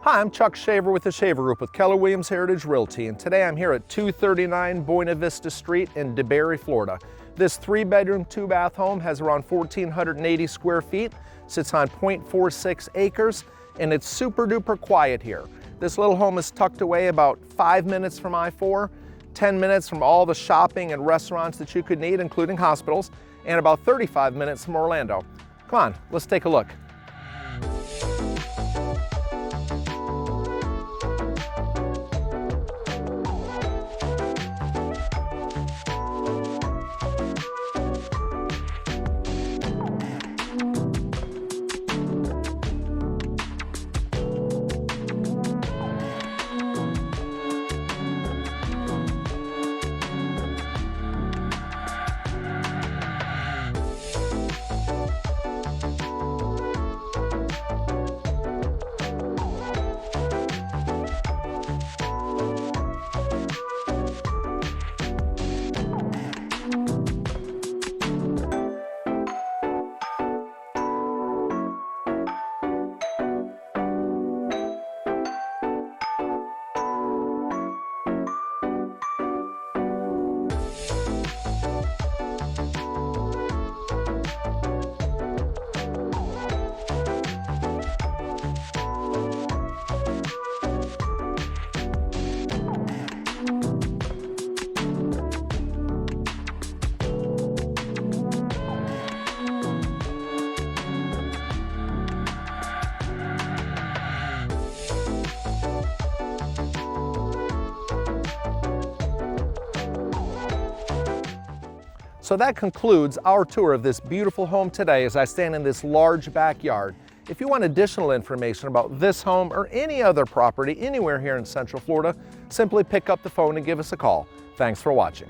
Hi, I'm Chuck Shaver with the Shaver Group with Keller Williams Heritage Realty, and today I'm here at 239 Buena Vista Street in DeBary, Florida. This 3-bedroom, 2-bath home has around 1,480 square feet, sits on 0.46 acres, and it's super duper quiet here. This little home is tucked away about 5 minutes from I-4, 10 minutes from all the shopping and restaurants that you could need, including hospitals, and about 35 minutes from Orlando. Come on, let's take a look. So that concludes our tour of this beautiful home today as I stand in this large backyard. If you want additional information about this home or any other property anywhere here in Central Florida, simply pick up the phone and give us a call. Thanks for watching.